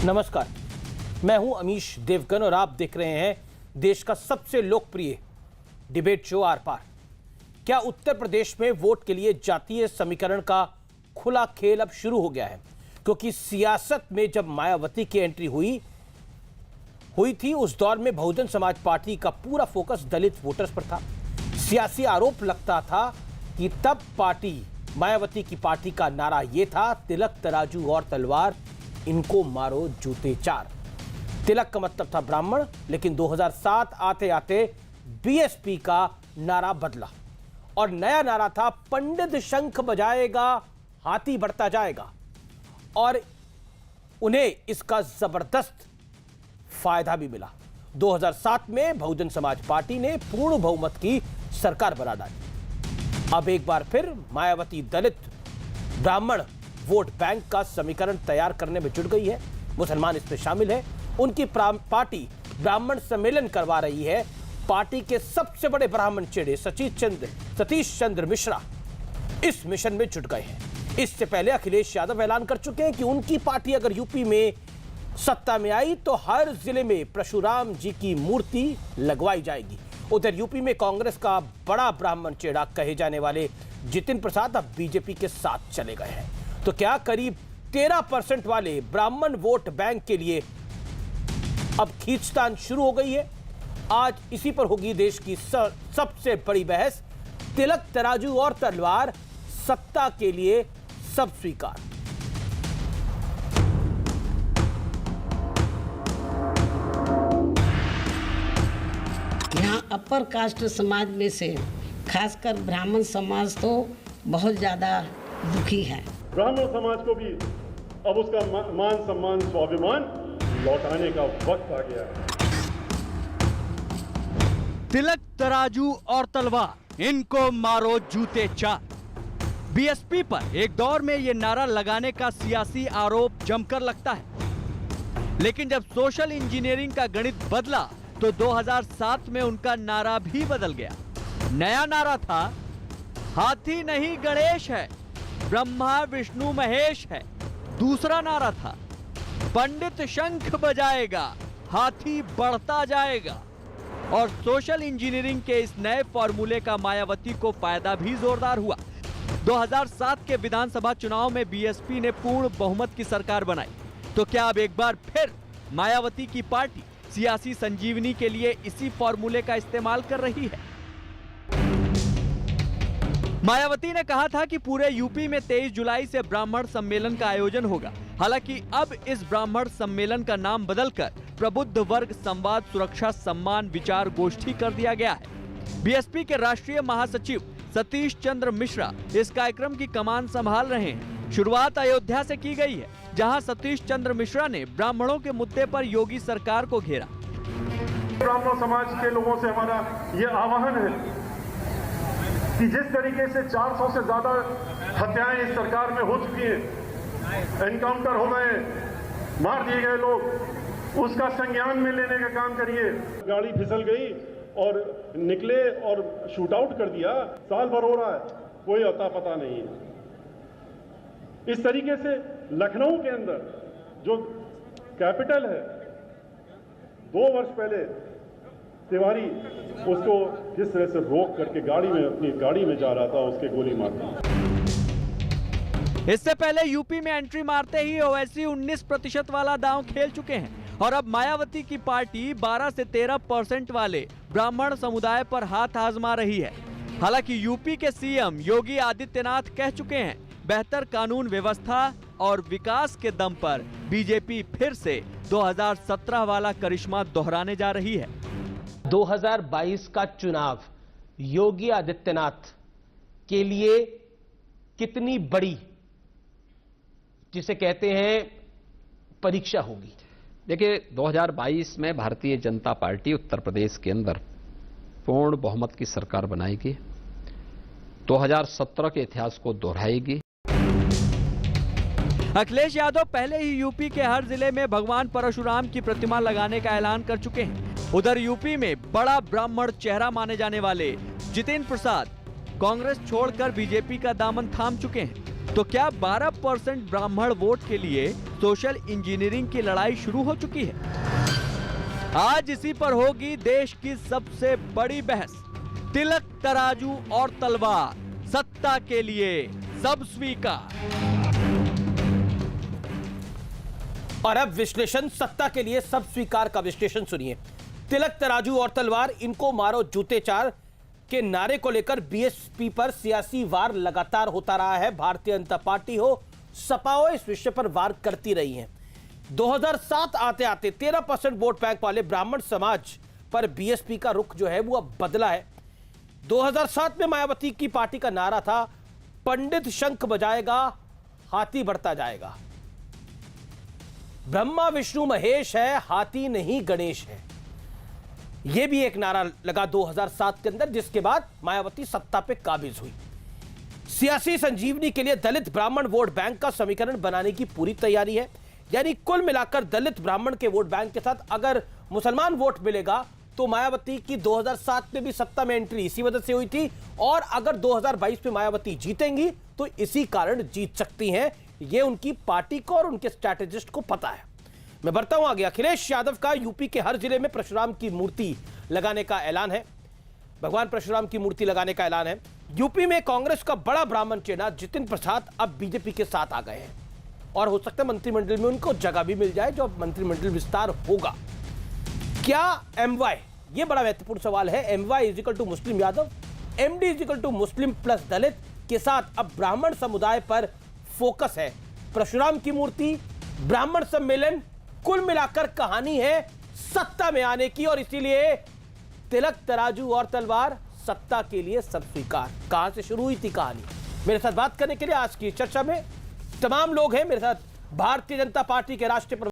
नमस्कार, मैं हूं अमीश देवगन और आप देख रहे हैं देश का सबसे लोकप्रिय डिबेट शो आर पार। क्या उत्तर प्रदेश में वोट के लिए जातीय समीकरण का खुला खेल अब शुरू हो गया है? क्योंकि सियासत में जब मायावती की एंट्री हुई थी, उस दौर में बहुजन समाज पार्टी का पूरा फोकस दलित वोटर्स पर था। सियासी आरोप लगता था कि तब मायावती की पार्टी का नारा यह था, तिलक तराजू और तलवार, इनको मारो जूते चार। तिलक का मतलब था ब्राह्मण, लेकिन 2007 आते आते बीएसपी का नारा बदला और नया नारा था, पंडित शंख बजाएगा हाथी बढ़ता जाएगा। और उन्हें इसका जबरदस्त फायदा भी मिला। 2007 में बहुजन समाज पार्टी ने पूर्ण बहुमत की सरकार बना डाली। अब एक बार फिर मायावती दलित ब्राह्मण वोट बैंक का समीकरण तैयार करने में जुट गई है। मुसलमान इसमें शामिल है। उनकी पार्टी ब्राह्मण सम्मेलन करवा रही है। पार्टी के सबसे बड़े ब्राह्मण चेहरे सतीश चंद्र मिश्रा इस मिशन में जुट गए हैं। इससे पहले अखिलेश यादव ऐलान कर चुके हैं कि उनकी पार्टी अगर यूपी में सत्ता में आई तो हर जिले में परशुराम जी की मूर्ति लगवाई जाएगी। उधर यूपी में कांग्रेस का बड़ा ब्राह्मण चेहरा कहे जाने वाले जितिन प्रसाद अब बीजेपी के साथ चले गए हैं। तो क्या करीब 13% वाले ब्राह्मण वोट बैंक के लिए अब खींचतान शुरू हो गई है? आज इसी पर होगी देश की सबसे बड़ी बहस। तिलक तराजू और तलवार, सत्ता के लिए सब स्वीकार। यहाँ अपर कास्ट समाज में से खासकर ब्राह्मण समाज तो बहुत ज्यादा दुखी है। ब्राह्मण समाज को भी अब उसका मान सम्मान स्वाभिमान लौटाने का वक्त आ गया है। तिलक तराजू और तलवार, इनको मारो जूते चार। बीएसपी पर एक दौर में ये नारा लगाने का सियासी आरोप जमकर लगता है, लेकिन जब सोशल इंजीनियरिंग का गणित बदला तो 2007 में उनका नारा भी बदल गया। नया नारा था, हाथी नहीं गणेश है, ब्रह्मा विष्णु महेश है। दूसरा नारा था, पंडित शंख बजाएगा हाथी बढ़ता जाएगा। और सोशल इंजीनियरिंग के इस नए फॉर्मूले का मायावती को फायदा भी जोरदार हुआ। 2007 के विधानसभा चुनाव में बीएसपी ने पूर्ण बहुमत की सरकार बनाई। तो क्या अब एक बार फिर मायावती की पार्टी सियासी संजीवनी के लिए इसी फॉर्मूले का इस्तेमाल कर रही है? मायावती ने कहा था कि पूरे यूपी में 23 जुलाई से ब्राह्मण सम्मेलन का आयोजन होगा। हालांकि अब इस ब्राह्मण सम्मेलन का नाम बदलकर प्रबुद्ध वर्ग संवाद सुरक्षा सम्मान विचार गोष्ठी कर दिया गया है। बीएसपी के राष्ट्रीय महासचिव सतीश चंद्र मिश्रा इस कार्यक्रम की कमान संभाल रहे हैं। शुरुआत अयोध्या से की गई है, जहां सतीश चंद्र मिश्रा ने ब्राह्मणों के मुद्दे पर योगी सरकार को घेरा। ब्राह्मण समाज के लोगों से हमारा ये आह्वान है कि जिस तरीके से 400 से ज्यादा हत्याएं इस सरकार में हो चुकी हैं, एनकाउंटर हो गए, मार दिए गए लोग, उसका संज्ञान में लेने का काम करिए। गाड़ी फिसल गई और निकले और शूट आउट कर दिया, साल भर हो रहा है, कोई अता पता नहीं है। इस तरीके से लखनऊ के अंदर जो कैपिटल है, 2 वर्ष पहले तिवारी उसको किस तरह से रोक करके अपनी गाड़ी में जा रहा था, उसके गोली मार दी। इससे पहले यूपी में एंट्री मारते ही ओवैसी 19% वाला दांव खेल चुके हैं और अब मायावती की पार्टी 12 से 13% वाले ब्राह्मण समुदाय पर हाथ आजमा रही है। हालांकि यूपी के सीएम योगी आदित्यनाथ कह चुके हैं, बेहतर कानून व्यवस्था और विकास के दम पर बीजेपी फिर से 2017 वाला करिश्मा दोहराने जा रही है। 2022 का चुनाव योगी आदित्यनाथ के लिए कितनी बड़ी, जिसे कहते हैं, परीक्षा होगी? देखिए, 2022 में भारतीय जनता पार्टी उत्तर प्रदेश के अंदर पूर्ण बहुमत की सरकार बनाएगी, 2017 के इतिहास को दोहराएगी। अखिलेश यादव पहले ही यूपी के हर जिले में भगवान परशुराम की प्रतिमा लगाने का ऐलान कर चुके हैं। उधर यूपी में बड़ा ब्राह्मण चेहरा माने जाने वाले जितिन प्रसाद कांग्रेस छोड़कर बीजेपी का दामन थाम चुके हैं। तो क्या 12% ब्राह्मण वोट के लिए सोशल इंजीनियरिंग की लड़ाई शुरू हो चुकी है? आज इसी पर होगी देश की सबसे बड़ी बहस। तिलक तराजू और तलवार, सत्ता के लिए सब स्वीकार। और अब विश्लेषण, सत्ता के लिए सब स्वीकार का विश्लेषण सुनिए। तिलक तराजू और तलवार, इनको मारो जूते चार के नारे को लेकर बीएसपी पर सियासी वार लगातार होता रहा है। भारतीय जनता पार्टी हो, सपा हो, इस विषय पर वार करती रही है। 2007 आते आते 13% वोट बैंक वाले ब्राह्मण समाज पर बीएसपी का रुख जो है वो अब बदला है। 2007 में मायावती की पार्टी का नारा था, पंडित शंख बजाएगा, हाथी बढ़ता जाएगा। ब्रह्मा विष्णु महेश है, हाथी नहीं गणेश है। यह भी एक नारा लगा 2007 के अंदर, जिसके बाद मायावती सत्ता पे काबिज हुई। सियासी संजीवनी के लिए दलित ब्राह्मण वोट बैंक का समीकरण बनाने की पूरी तैयारी है। यानी कुल मिलाकर दलित ब्राह्मण के वोट बैंक के साथ अगर मुसलमान वोट मिलेगा तो मायावती की 2007 में भी सत्ता में एंट्री इसी वजह से हुई थी, और अगर 2022 में मायावती जीतेंगी तो इसी कारण जीत सकती हैं। यह उनकी पार्टी को और उनके स्ट्रैटेजिस्ट को पता है। मैं बढ़ता हूं आगे। अखिलेश यादव का यूपी के हर जिले में परशुराम की मूर्ति लगाने का ऐलान है। भगवान परशुराम की मूर्ति लगाने का ऐलान है। यूपी में कांग्रेस का बड़ा ब्राह्मण चेला जितिन प्रसाद अब बीजेपी के साथ आ गए हैं, और हो सकता है मंत्रिमंडल में उनको जगह भी मिल जाए जो मंत्रिमंडल विस्तार होगा। क्या एमवाई, ये बड़ा महत्वपूर्ण सवाल है, MY is equal to Muslim Yadav, MD is equal to Muslim plus Dalit के साथ अब ब्राह्मण समुदाय पर फोकस है। परशुराम की मूर्ति, ब्राह्मण सम्मेलन, कुल मिलाकर कहानी है सत्ता में आने की, और इसीलिए तिलक तराजू और तलवार, सत्ता के लिए सब स्वीकार। कहां से शुरू हुई थी कहानी? मेरे साथ बात करने के लिए आज की चर्चा में तमाम लोग हैं। मेरे साथ भारतीय जनता पार्टी के राष्ट्रीय